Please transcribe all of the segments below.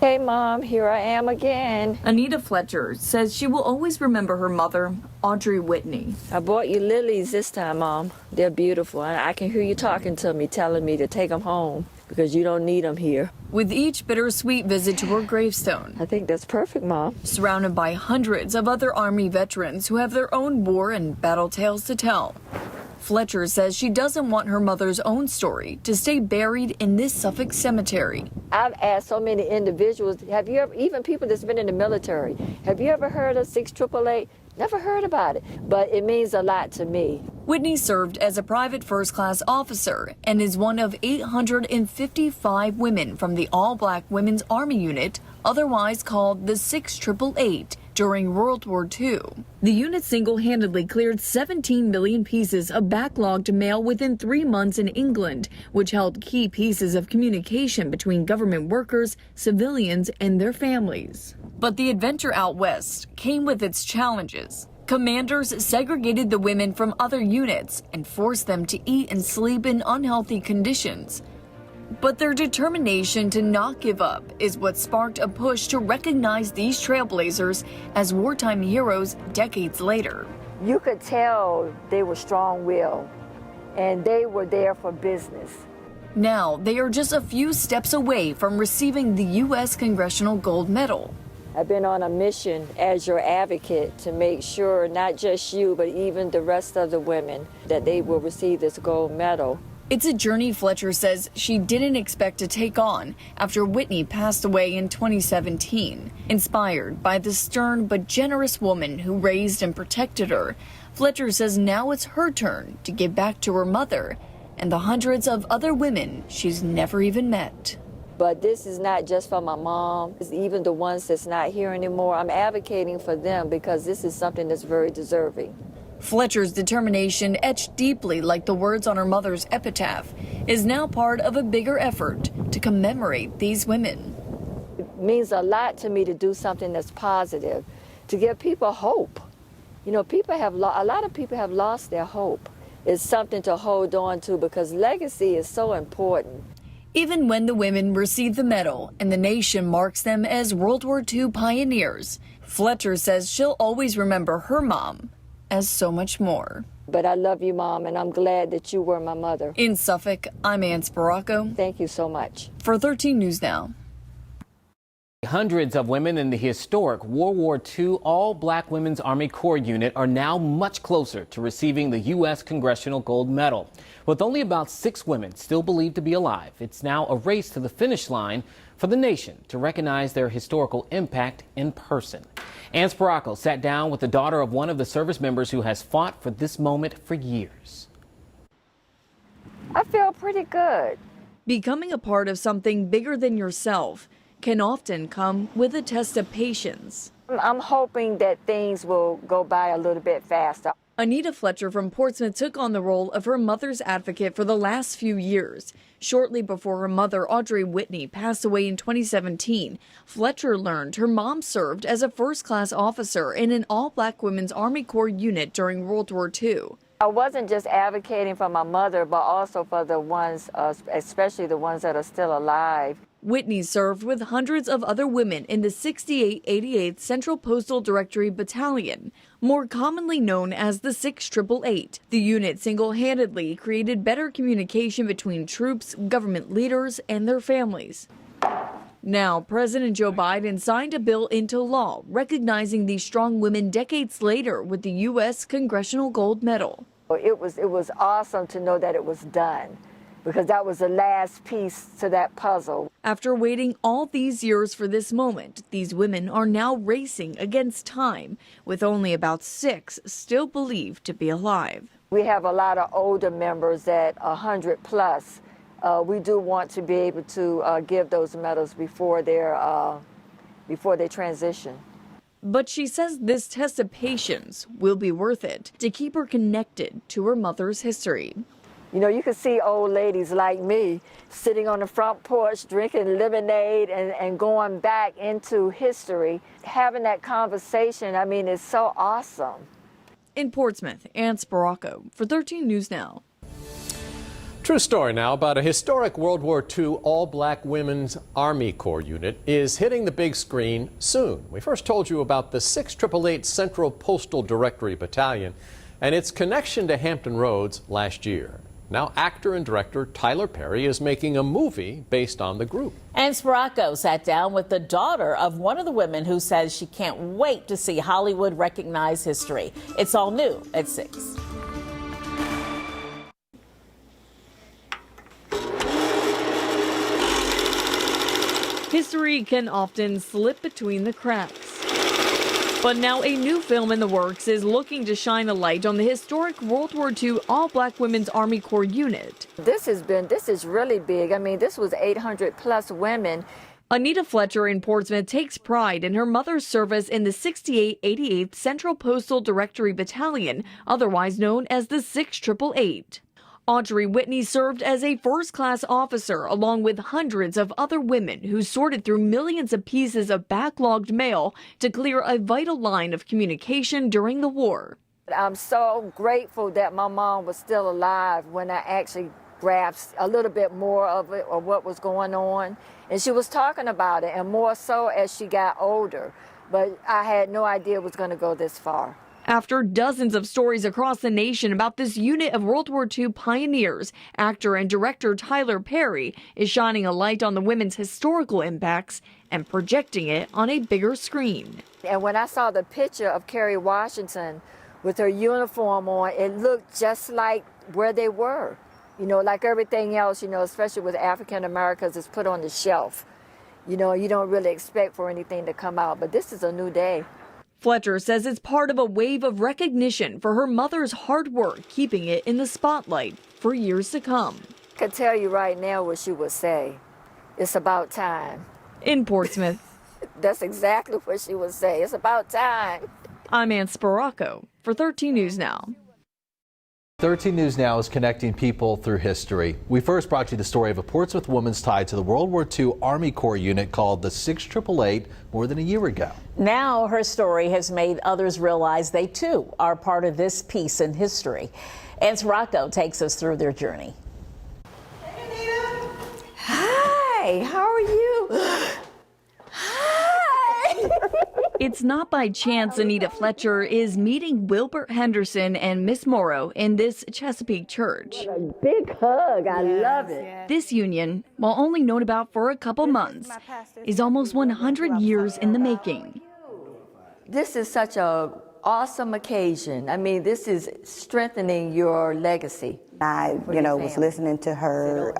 Hey, Mom, here I am again. Anita Fletcher says she will always remember her mother, Audrey Whitney. I bought you lilies this time, Mom. They're beautiful. I can hear you talking to me, telling me to take them home because you don't need them here. With each bittersweet visit to her gravestone, I think that's perfect, Mom. Surrounded by hundreds of other Army veterans who have their own war and battle tales to tell. Fletcher says she doesn't want her mother's own story to stay buried in this Suffolk cemetery. I've asked so many individuals, have you ever, even people that's been in the military, have you ever heard of 6888? Never heard about it, but it means a lot to me. Whitney served as a private first-class officer and is one of 855 women from the all-black Women's Army Unit, otherwise called the 6888, during World War II. The unit single-handedly cleared 17 million pieces of backlogged mail within 3 months in England, which held key pieces of communication between government workers, civilians, and their families. But the adventure out west came with its challenges. Commanders segregated the women from other units and forced them to eat and sleep in unhealthy conditions. But their determination to not give up is what sparked a push to recognize these trailblazers as wartime heroes decades later. You could tell they were strong-willed, and they were there for business. Now, they are just a few steps away from receiving the U.S. Congressional Gold Medal. I've been on a mission as your advocate to make sure not just you, but even the rest of the women, that they will receive this gold medal. It's a journey Fletcher says she didn't expect to take on after Whitney passed away in 2017. Inspired by the stern but generous woman who raised and protected her, Fletcher says now it's her turn to give back to her mother and the hundreds of other women she's never even met. But this is not just for my mom, it's even the ones that's not here anymore. I'm advocating for them because this is something that's very deserving. Fletcher's determination, etched deeply like the words on her mother's epitaph, is now part of a bigger effort to commemorate these women. It means a lot to me to do something that's positive, to give people hope. You know, a lot of people have lost their hope. It's something to hold on to because legacy is so important. Even when the women receive the medal and the nation marks them as World War II pioneers, Fletcher says she'll always remember her mom as so much more. But I love you, Mom, and I'm glad that you were my mother. In Suffolk, I'm Ann Sparacco. Thank you so much. For 13 News Now. Hundreds of women in the historic World War II All-Black Women's Army Corps unit are now much closer to receiving the U.S. Congressional Gold Medal. With only about 6 women still believed to be alive, it's now a race to the finish line for the nation to recognize their historical impact in person. Ann Sparacco sat down with the daughter of one of the service members who has fought for this moment for years. I feel pretty good. Becoming a part of something bigger than yourself can often come with a test of patience. I'm hoping that things will go by a little bit faster. Anita Fletcher from Portsmouth took on the role of her mother's advocate for the last few years. Shortly before her mother, Audrey Whitney, passed away in 2017, Fletcher learned her mom served as a first-class officer in an all-black Women's Army Corps unit during World War II. I wasn't just advocating for my mother, but also for the ones, especially the ones that are still alive. Whitney served with hundreds of other women in the 6888th Central Postal Directory Battalion, more commonly known as the 6888. The unit single-handedly created better communication between troops, government leaders, and their families. Now, President Joe Biden signed a bill into law recognizing these strong women decades later with the U.S. Congressional Gold Medal. It was awesome to know that it was done, because that was the last piece to that puzzle. After waiting all these years for this moment, these women are now racing against time, with only about 6 still believed to be alive. We have a lot of older members that 100 plus. We do want to be able to give those medals before they transition. But she says this test of patience will be worth it to keep her connected to her mother's history. You know, you can see old ladies like me sitting on the front porch drinking lemonade and going back into history. Having that conversation, I mean, it's so awesome. In Portsmouth, Ann Sparacco for 13 News Now. True story now about a historic World War II all-black women's Army Corps unit is hitting the big screen soon. We first told you about the 6888 Central Postal Directory Battalion and its connection to Hampton Roads last year. Now actor and director Tyler Perry is making a movie based on the group. And Sparacco sat down with the daughter of one of the women who says she can't wait to see Hollywood recognize history. It's all new at 6. History can often slip between the cracks. But now a new film in the works is looking to shine a light on the historic World War II all-black women's Army Corps unit. This is really big. I mean, this was 800 plus women. Anita Fletcher in Portsmouth takes pride in her mother's service in the 6888th Central Postal Directory Battalion, otherwise known as the 6888. Audrey Whitney served as a first-class officer along with hundreds of other women who sorted through millions of pieces of backlogged mail to clear a vital line of communication during the war. I'm so grateful that my mom was still alive when I actually grasped a little bit more of it, or what was going on. And she was talking about it, and more so as she got older. But I had no idea it was going to go this far. After dozens of stories across the nation about this unit of World War II pioneers, actor and director Tyler Perry is shining a light on the women's historical impacts and projecting it on a bigger screen. And when I saw the picture of Kerry Washington with her uniform on, it looked just like where they were. You know, like everything else, you know, especially with African Americans, it's put on the shelf. You know, you don't really expect for anything to come out, but this is a new day. Fletcher says it's part of a wave of recognition for her mother's hard work, keeping it in the spotlight for years to come. I can tell you right now what she would say. It's about time. In Portsmouth. That's exactly what she would say. It's about time. I'm Ann Sparacco for 13 News Now. 13 News Now is connecting people through history. We first brought you the story of a Portsmouth woman's tied to the World War II Army Corps unit called the 6888 more than a year ago. Now her story has made others realize they too are part of this piece in history. And Sparacco takes us through their journey. Hi, how are you? Hi. It's not by chance Anita Fletcher is meeting Wilbert Henderson and Miss Morrow in this Chesapeake church. A big hug. I love it. This union, while only known about for a couple months, is almost 100 years in the making. This is such an awesome occasion. I mean, this is strengthening your legacy. I, was listening to her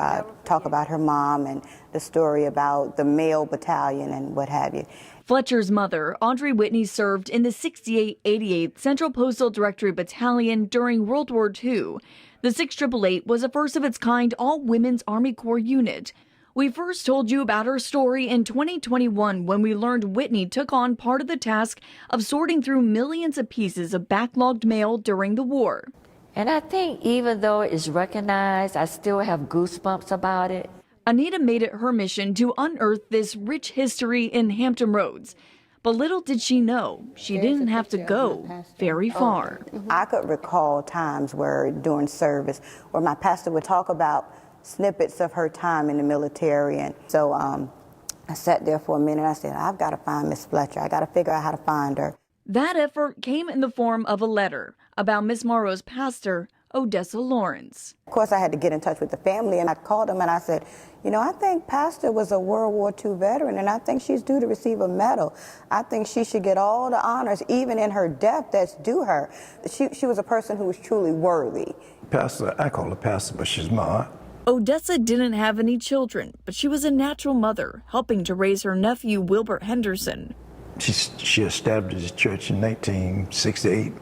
talk about her mom and the story about the male battalion and what have you. Fletcher's mother, Audrey Whitney, served in the 6888th Central Postal Directory Battalion during World War II. The 6888 was a first-of-its-kind all-women's Army Corps unit. We first told you about her story in 2021 when we learned Whitney took on part of the task of sorting through millions of pieces of backlogged mail during the war. And I think even though it's recognized, I still have goosebumps about it. Anita made it her mission to unearth this rich history in Hampton Roads. But little did she know, she didn't have to go very far. I could recall times where during service where my pastor would talk about snippets of her time in the military. And so I sat there for a minute. I said, I've got to find Miss Fletcher. I got to figure out how to find her. That effort came in the form of a letter about Miss Morrow's pastor, Odessa Lawrence. Of course, I had to get in touch with the family, and I called them and I said, I think Pastor was a World War II veteran, and I think she's due to receive a medal. I think she should get all the honors, even in her death, that's due her. She was a person who was truly worthy. Pastor, I call her Pastor, but she's my aunt. Odessa didn't have any children, but she was a natural mother, helping to raise her nephew, Wilbert Henderson. She established the church in 1968,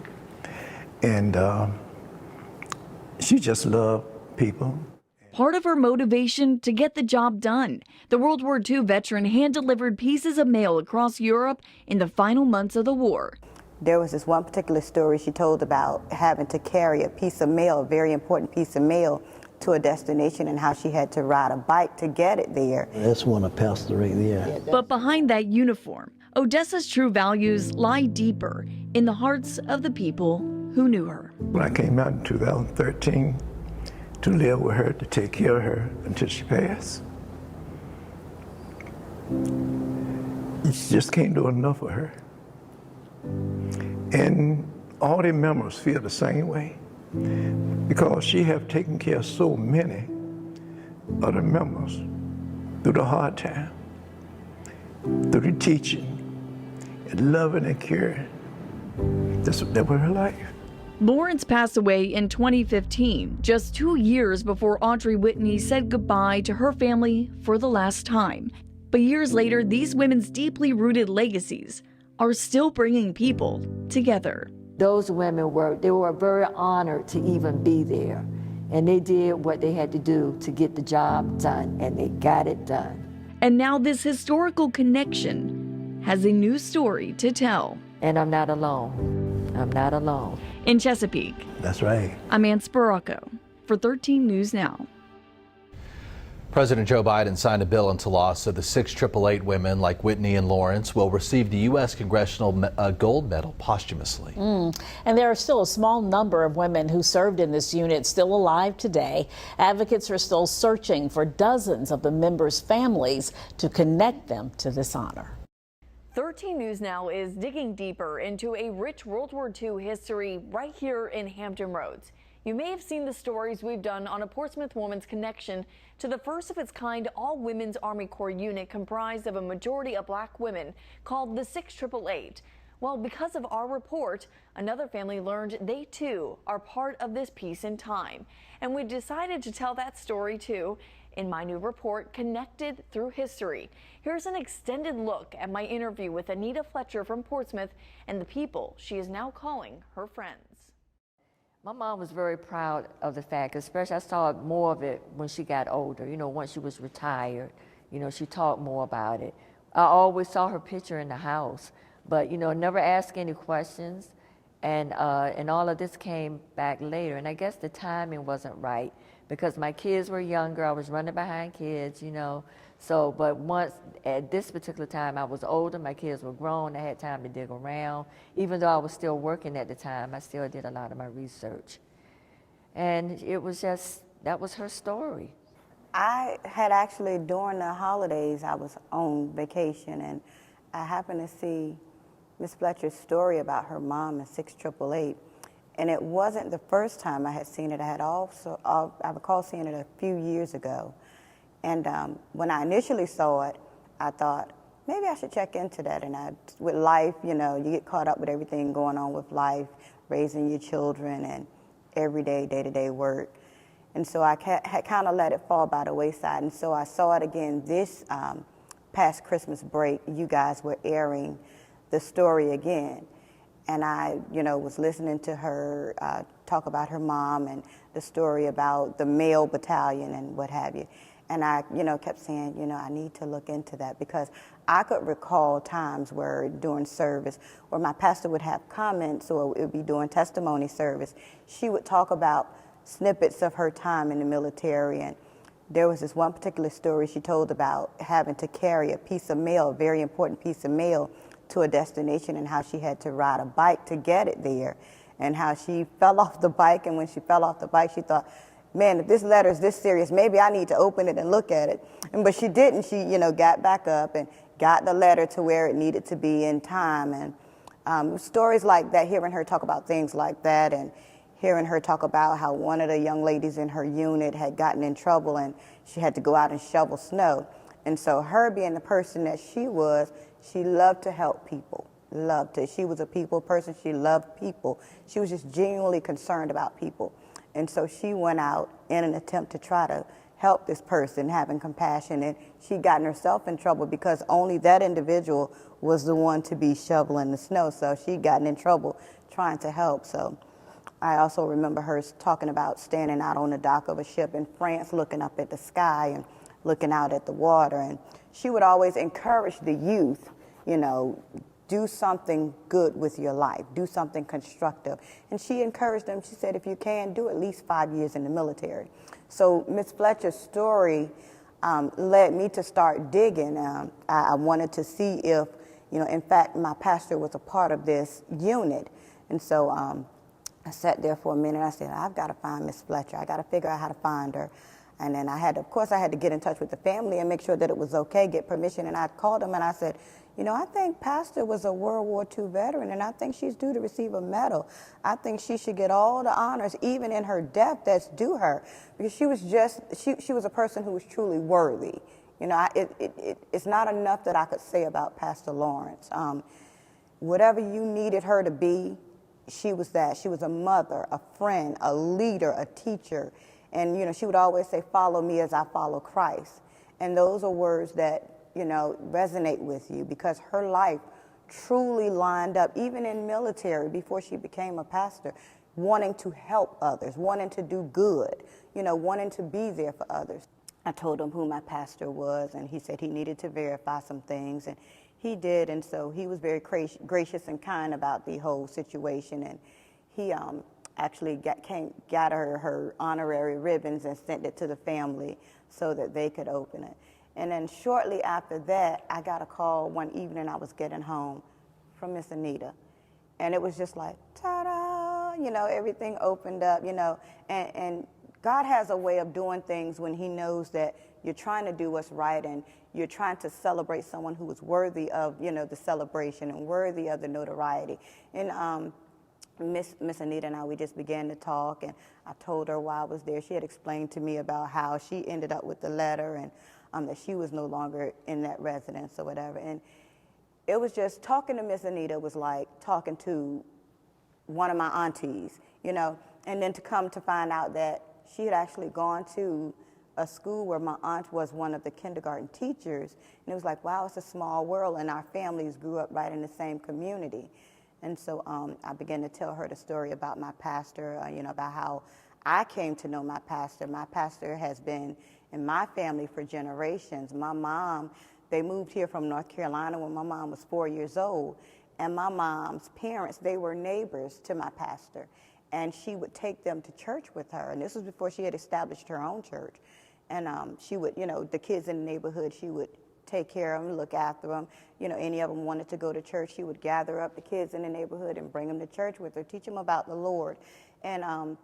and she just loved people. Part of her motivation to get the job done. The World War II veteran hand-delivered pieces of mail across Europe in the final months of the war. There was this one particular story she told about having to carry a piece of mail, a very important piece of mail, to a destination and how she had to ride a bike to get it there. That's one of Pastor right there. But behind that uniform, Odessa's true values lie deeper in the hearts of the people who knew her. When I came out in 2013 to live with her, to take care of her until she passed. You just can't do enough for her. And all the members feel the same way because she have taken care of so many of the members through the hard time, through the teaching, and loving and caring. That was her life. Lawrence passed away in 2015, just 2 years before Audrey Whitney said goodbye to her family for the last time. But years later, these women's deeply rooted legacies are still bringing people together. Those women were very honored to even be there. And they did what they had to do to get the job done, and they got it done. And now this historical connection has a new story to tell. And I'm not alone. I'm not alone. In Chesapeake, That's right. I'm Ann Sparacco for 13 News Now. President Joe Biden signed a bill into law so the 6 888 women like Whitney and Lawrence will receive the U.S. Congressional Gold Medal posthumously. And there are still a small number of women who served in this unit still alive today. Advocates are still searching for dozens of the members' families to connect them to this honor. 13 News Now is digging deeper into a rich World War II history right here in Hampton Roads. You may have seen the stories we've done on a Portsmouth woman's connection to the first of its kind all-women's Army Corps unit comprised of a majority of black women called the 6 888. Well, because of our report, another family learned they too are part of this piece in time. And we decided to tell that story too in my new report, Connected Through History. Here's an extended look at my interview with Anita Fletcher from Portsmouth and the people she is now calling her friends. My mom was very proud of the fact, especially I saw more of it when she got older. You know, once she was retired, you know, she talked more about it. I always saw her picture in the house, but, you know, never asked any questions. And all of this came back later. And I guess the timing wasn't right because my kids were younger. I was running behind kids, you know. So, but once at this particular time, I was older, my kids were grown, I had time to dig around. Even though I was still working at the time, I still did a lot of my research. And it was just, that was her story. I had actually, during the holidays, I was on vacation, and I happened to see Miss Fletcher's story about her mom in 6 888. And it wasn't the first time I had seen it. I had also, I recall seeing it a few years ago. And when I initially saw it, I thought, maybe I should check into that. And with life, you know, you get caught up with everything going on with life, raising your children and everyday, day-to-day work. And so I had kind of let it fall by the wayside. And so I saw it again this past Christmas break. You guys were airing the story again. And I, you know, was listening to her talk about her mom and the story about the male battalion and what have you. And I, you know, kept saying, you know, I need to look into that because I could recall times where during service where my pastor would have comments or it would be during testimony service. She would talk about snippets of her time in the military. And there was this one particular story she told about having to carry a piece of mail, a very important piece of mail, to a destination and how she had to ride a bike to get it there and how she fell off the bike. And when she fell off the bike, she thought, man, if this letter is this serious, maybe I need to open it and look at it. But she didn't. She, you know, got back up and got the letter to where it needed to be in time. And stories like that, hearing her talk about things like that and hearing her talk about how one of the young ladies in her unit had gotten in trouble and she had to go out and shovel snow. And so her being the person that she was, she loved to help people, loved it. She was a people person. She loved people. She was just genuinely concerned about people. And so she went out in an attempt to try to help this person, having compassion, and she'd gotten herself in trouble because only that individual was the one to be shoveling the snow. So she'd gotten in trouble trying to help. So I also remember her talking about standing out on the dock of a ship in France, looking up at the sky and looking out at the water. And she would always encourage the youth, you know, do something good with your life, do something constructive. And she encouraged them, she said, if you can, do at least 5 years in the military. So Ms. Fletcher's story led me to start digging. I wanted to see if, you know, in fact, my pastor was a part of this unit. And so I sat there for a minute. I said, I've got to find Miss Fletcher. I got to figure out how to find her. And then of course, I had to get in touch with the family and make sure that it was okay, get permission. And I called them and I said, I think Pastor was a World War II veteran, and I think she's due to receive a medal. I think she should get all the honors, even in her death, that's due her, because she was she was a person who was truly worthy. It's not enough that I could say about Pastor Lawrence. Whatever you needed her to be, she was that. She was a mother, a friend, a leader, a teacher. And, she would always say, follow me as I follow Christ. And those are words that, resonate with you, because her life truly lined up, even in military, before she became a pastor, wanting to help others, wanting to do good, wanting to be there for others. I told him who my pastor was, and he said he needed to verify some things, and he did. And so he was very gracious and kind about the whole situation. And he actually got her honorary ribbons and sent it to the family so that they could open it. And then shortly after that, I got a call one evening. I was getting home from Miss Anita, and it was just like, ta-da, everything opened up, and God has a way of doing things when he knows that you're trying to do what's right and you're trying to celebrate someone who is worthy of, the celebration and worthy of the notoriety. And Miss Anita and I, we just began to talk, and I told her while I was there, she had explained to me about how she ended up with the letter, and that she was no longer in that residence or whatever. And it was just, talking to Miss Anita was like talking to one of my aunties, and then to come to find out that she had actually gone to a school where my aunt was one of the kindergarten teachers. And it was like, wow, it's a small world, and our families grew up right in the same community. And so I began to tell her the story about my pastor, about how I came to know my pastor. My pastor has been in my family for generations. My mom, they moved here from North Carolina when my mom was 4 years old. And my mom's parents, they were neighbors to my pastor. And she would take them to church with her. And this was before she had established her own church. And she would, the kids in the neighborhood, she would take care of them, look after them. Any of them wanted to go to church, she would gather up the kids in the neighborhood and bring them to church with her, teach them about the Lord. And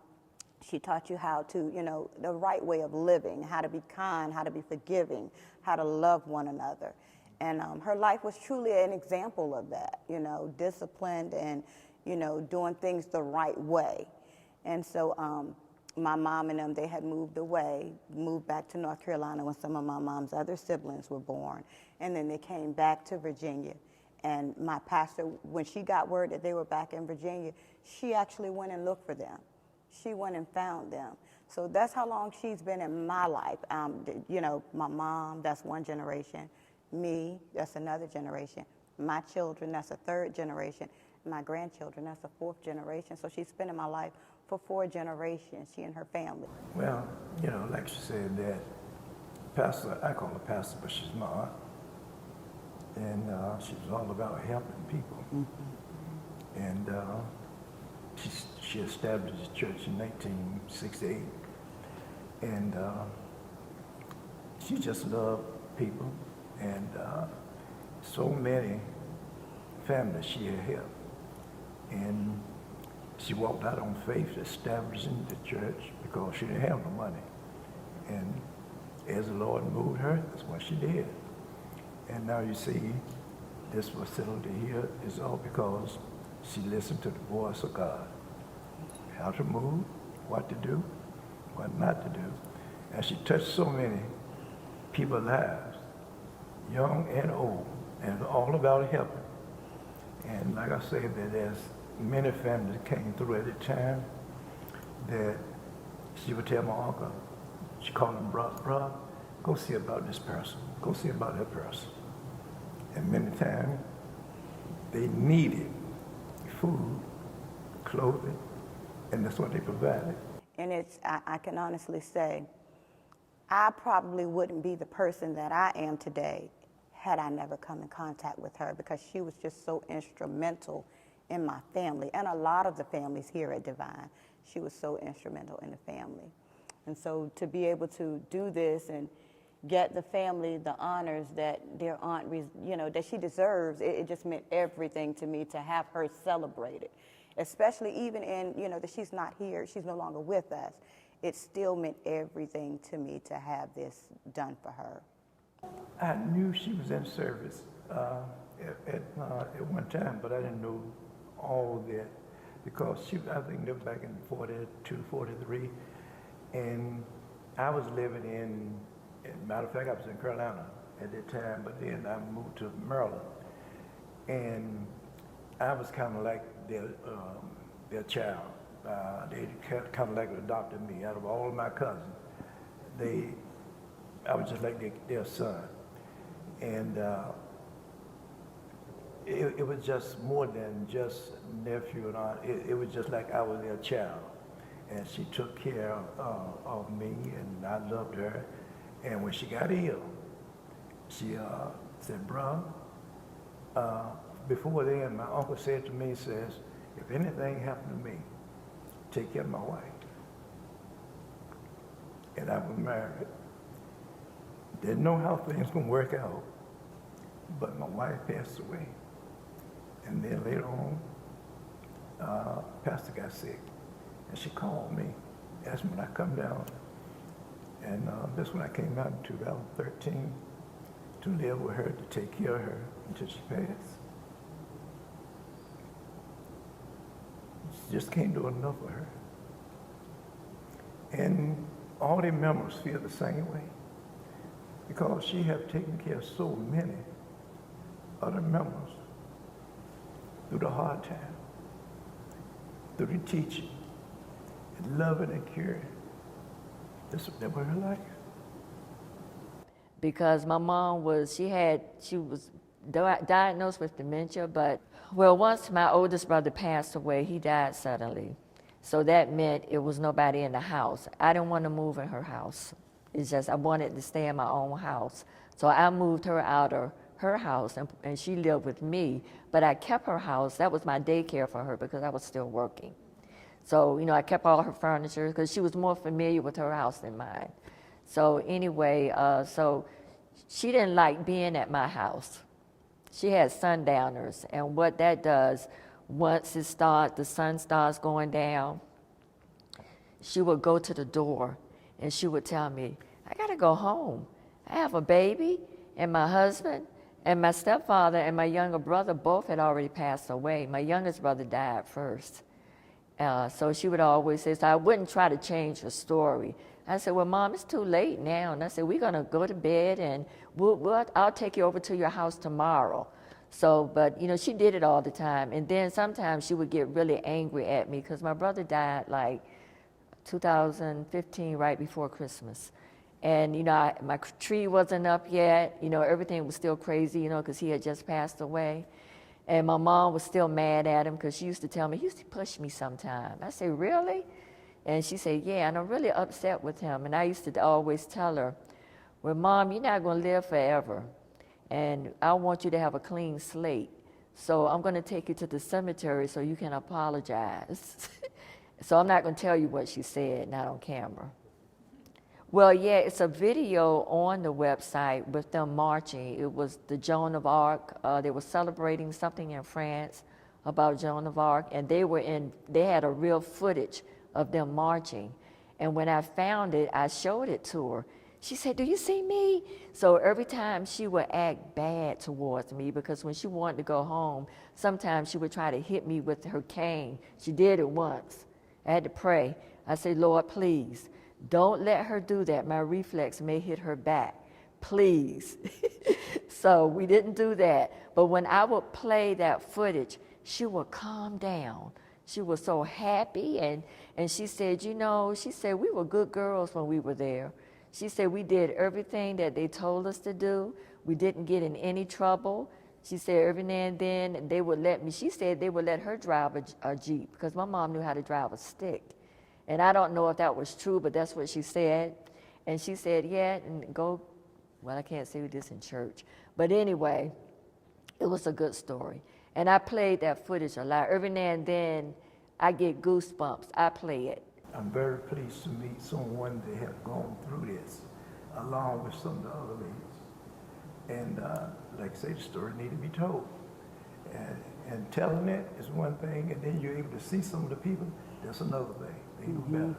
she taught you how to, the right way of living, how to be kind, how to be forgiving, how to love one another. And her life was truly an example of that, disciplined and, doing things the right way. And so my mom and them, they had moved back to North Carolina when some of my mom's other siblings were born. And then they came back to Virginia. And my pastor, when she got word that they were back in Virginia, she actually went and looked for them. She went and found them. So that's how long she's been in my life. My mom, that's one generation. Me, that's another generation. My children, that's a third generation. My grandchildren, that's a fourth generation. So she's been in my life for 4 generations, she and her family. Well, like she said, that pastor, I call her pastor, but she's my aunt. And she was all about helping people. Mm-hmm. And she established the church in 1968. And she just loved people. And so many families she had helped. And she walked out on faith, establishing the church, because she didn't have no money. And as the Lord moved her, that's what she did. And now you see, this facility here is all because she listened to the voice of God. How to move, what to do, what not to do. And she touched so many people's lives, young and old, and it's all about helping. And like I said, that there's many families that came through at the time that she would tell my uncle, she called him, brother, go see about this person, go see about that person. And many times they needed food, clothing, and that's what they provided. And I can honestly say, I probably wouldn't be the person that I am today had I never come in contact with her, because she was just so instrumental in my family and a lot of the families here at Divine. She was so instrumental in the family. And so to be able to do this and get the family the honors that their aunt, that she deserves, it just meant everything to me to have her celebrated. especially even in, you know, that she's not here, she's no longer with us. It still meant everything to me to have this done for her. I knew she was in service at one time, but I didn't know all that because she, I think, lived back in 42, 43, and I was living in matter of fact, I was in Carolina at that time, but then I moved to Maryland, and I was kind of like their child. They kind of like adopted me. Out of all of my cousins, I was just like their son. And it was just more than just nephew and aunt. It was just like I was their child. And she took care of me, and I loved her. And when she got ill, she said, "Bro," before then, my uncle said to me, says, "If anything happened to me, take care of my wife." And I was married. Didn't know how things were going to work out, but my wife passed away. And then later on, Pastor got sick, and she called me, asked me when I come down. And that's when I came out in 2013 to live with her, to take care of her until she passed. Just can't do enough for her. And all the members feel the same way because she have taken care of so many other members through the hard time, through the teaching, and loving and caring. That was her life. Because my mom she was diagnosed with dementia, but well, once my oldest brother passed away, he died suddenly. So that meant it was nobody in the house. I didn't want to move in her house. It's just I wanted to stay in my own house. So I moved her out of her house, and she lived with me, but I kept her house. That was my daycare for her because I was still working. So, you know, I kept all her furniture because she was more familiar with her house than mine. So anyway, so she didn't like being at my house. She had sundowners, and what that does, once the sun starts going down, she would go to the door and she would tell me, "I gotta go home. I have a baby, and my husband, and my stepfather and my younger brother both had already passed away. My youngest brother died first. So she would always say, so I wouldn't try to change her story. I said, "Well, Mom, it's too late now." And I said, "We're going to go to bed, and I'll take you over to your house tomorrow." So, but, you know, she did it all the time. And then sometimes she would get really angry at me because my brother died like 2015, right before Christmas. And, you know, my tree wasn't up yet. You know, everything was still crazy, you know, because he had just passed away. And my mom was still mad at him because she used to tell me, he used to push me sometimes. I said, "Really?" And she said, "Yeah," and I'm really upset with him. And I used to always tell her, "Well, Mom, you're not going to live forever. And I want you to have a clean slate. So I'm going to take you to the cemetery so you can apologize." So I'm not going to tell you what she said, not on camera. Well, yeah, it's a video on the website with them marching. It was the Joan of Arc. They were celebrating something in France about Joan of Arc, and they had a real footage of them marching. And when I found it, I showed it to her. She said, "Do you see me?" So every time she would act bad towards me because when she wanted to go home, sometimes she would try to hit me with her cane. She did it once. I had to pray. I said, "Lord, please, don't let her do that. My reflex may hit her back. Please." So we didn't do that. But when I would play that footage, she would calm down. She was so happy. And she said, "You know," she said, "we were good girls when we were there." She said, "We did everything that they told us to do. We didn't get in any trouble." She said every now and then they would let me, she said they would let her drive a Jeep because my mom knew how to drive a stick. And I don't know if that was true, but that's what she said. And she said, "Yeah, and go," well, I can't say this in church. But anyway, it was a good story. And I played that footage a lot. Every now and then I get goosebumps. I play it. I'm very pleased to meet someone that has gone through this, along with some of the other ladies. And like I say, the story needs to be told. And telling it is one thing, and then you're able to see some of the people, that's another thing. They do better.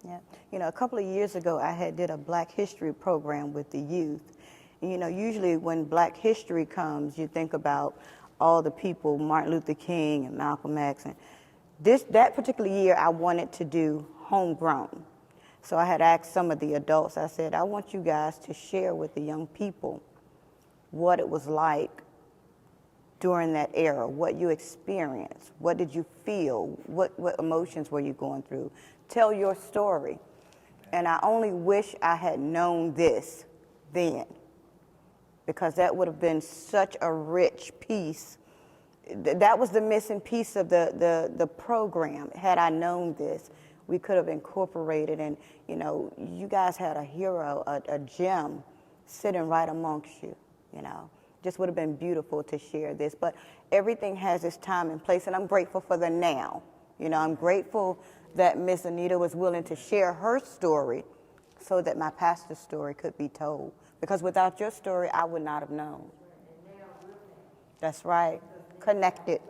Yeah. You know, a couple of years ago, I did a Black History program with the youth. And, you know, usually when Black History comes, you think about all the people, Martin Luther King and Malcolm X. And that particular year, I wanted to do homegrown. So I had asked some of the adults, I said, I want you guys to share with the young people what it was like during that era, what you experienced, what did you feel, what emotions were you going through. Tell your story. And I only wish I had known this then, because that would have been such a rich piece. That was the missing piece of the program. Had I known this, we could have incorporated, and you know, you guys had a hero, a gem sitting right amongst you, you know. Just would have been beautiful to share this, but everything has its time and place, and I'm grateful for the now. You know, I'm grateful that Miss Anita was willing to share her story so that my pastor's story could be told. Because without your story, I would not have known. That's right. Connected.